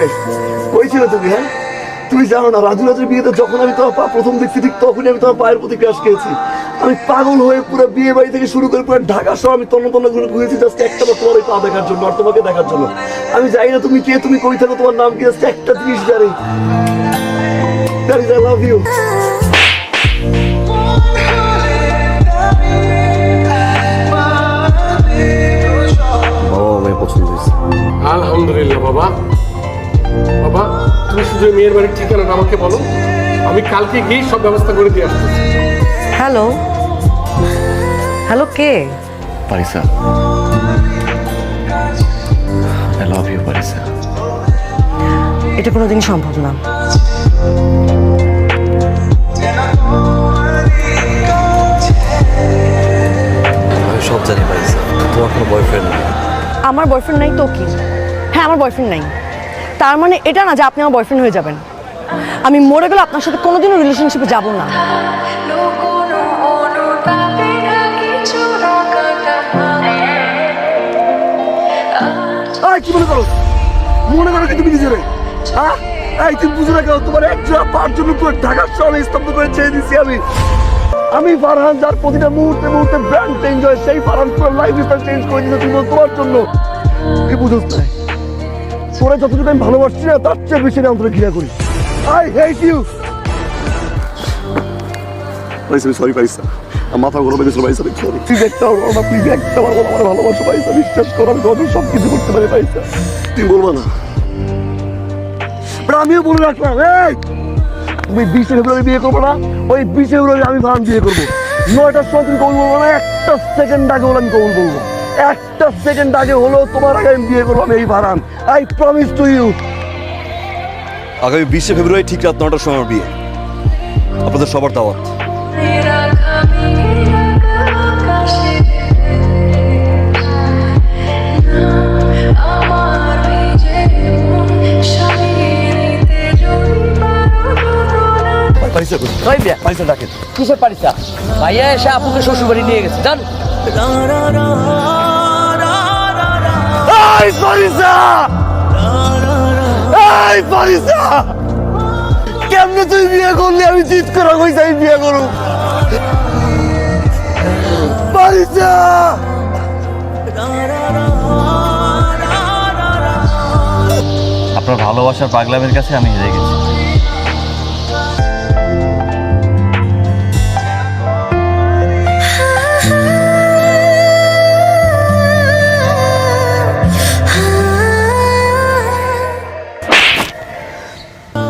রে, কই ছিল তুমি? হ্যাঁ, তুমি জানো না রাজু রাজের বিয়েতে যখন আমি তোমার পা প্রথম দেখছি ঠিক তখনই আমি তোমার পায়ের প্রতি ক্রাশ খেয়েছি। আমি পাগল হয়ে পুরো বিয়ে বাড়ি থেকে শুরু করে পুরো ঢাকা সহ আমি তন্ন তন্ন করে ঘুরেছি জাস্ট একটা বার তোমার পা দেখার জন্য আর তোমাকে দেখার জন্য। আমি জানি না তুমি কে, তুমি কই থাকো, তোমার নাম কি, জাস্ট একটা জিনিস জানি, that is I love you. আলহামদুলিল্লাহ বাবা। বাবা তুমি শুধু মেয়ের বাড়ির ঠিকানাটা আমাকে বলো, আমি কালকে গিয়ে সব ব্যবস্থা করে দিয়ে আসতেছি। হ্যালো হ্যালো, কে? Parisa, I love you Parisa. এটা কোনোদিনই সম্ভব না। আমি সব জানি পারিসা, তোমার কোনো বয়ফ্রেন্ড নেই। আমার বয়ফ্রেন্ড নাই তো কি? হ্যাঁ, আমার বয়ফ্রেন্ড নাই। তার মানে এটা না যে আপনি আমার বয়ফ্রেন্ড হয়ে যাবেন। আমি মরে গেলে আপনার সাথে কোনোদিনও রিলেশনশিপে যাব না। কি মনে করো? মনে করো কি তুমি নিজেরে? হ্যাঁ, এই তুমি বুঝো না কেন? তোমার একজোড়া পার জন্য পুরো ঢাকার শহরে স্তব্ধ করে ছেড়ে দিচ্ছি আমি। আমি ফারহান, যার প্রতিটা মুহূর্তে মুহূর্তে ব্র্যান্ড চেঞ্জ হয়, সেই ফারহান পুরো লাইফ স্টাইল চেঞ্জ করে দিয়েছে তুমি তোমার জন্য। কি বুঝোস না? তোরা যতটুকু আমি ভালোবাসছি না তার চেয়ে বেশি আমি তোরা ঘৃণা করি। I hate you. Sorry Paisa, মাথা গরম গেছিল পাইসা, সরি। প্লিজ একটা আমার প্লিজ একটা আমার ভালোবাসা পাইসা, বিশ্বাস করো আমি তোমাদের সব কিছু করতে পারি পাইসা। তুই বলবা না? আমিও বলে রাখলাম, এই তুমি 20 ফেব্রুয়ারি বিয়ে করবো না, ওই 20 ফেব্রুয়ারি আমি ফারহান বিয়ে করবো। 9টার সময় তুমি কবুল বলবো না, একটা সেকেন্ড আগে হলে আমি কবুল বলবো। একটা সেকেন্ড আগে হলো তোমার আগে আমি বিয়ে করবো আমি এই Farhan. I promise to you. আগামী 20 ফেব্রুয়ারি ঠিক রাত 9টার সময় আমার বিয়ে, আপনাদের সবার দাওয়াত। কিসের পারিসা? ভাইয়া এসে আপুকে শ্বশুর বাড়ি নিয়ে গেছে, জান। এই পারিসা, এই পারিসা, কেমনে তুই বিয়ে করলি? আমি জিত করা কইছি আমি বিয়ে করব। পারিসা, আপনার ভালোবাসার পাগলামের কাছে আমি হেরে গেছি।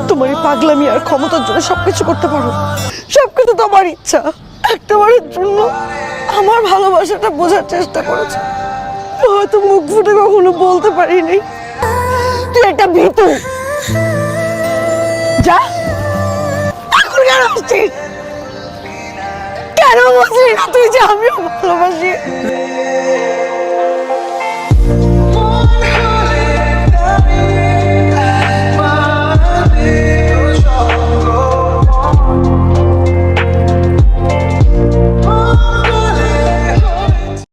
তোমার এই পাগলামি আর ক্ষমতার জন্য সবকিছু করতে পারো। সবকিছু তোমার ইচ্ছা। একটাবারের জন্য আমার ভালোবাসাটা বোঝার চেষ্টা করেছো, হয়তো মুখ ফুটে কখনো বলতে পারিনি। তুই একটা ভীতু। যা, এখন কেন আসছিস? কেন বলছিস না তুই যে আমিও ভালোবাসি?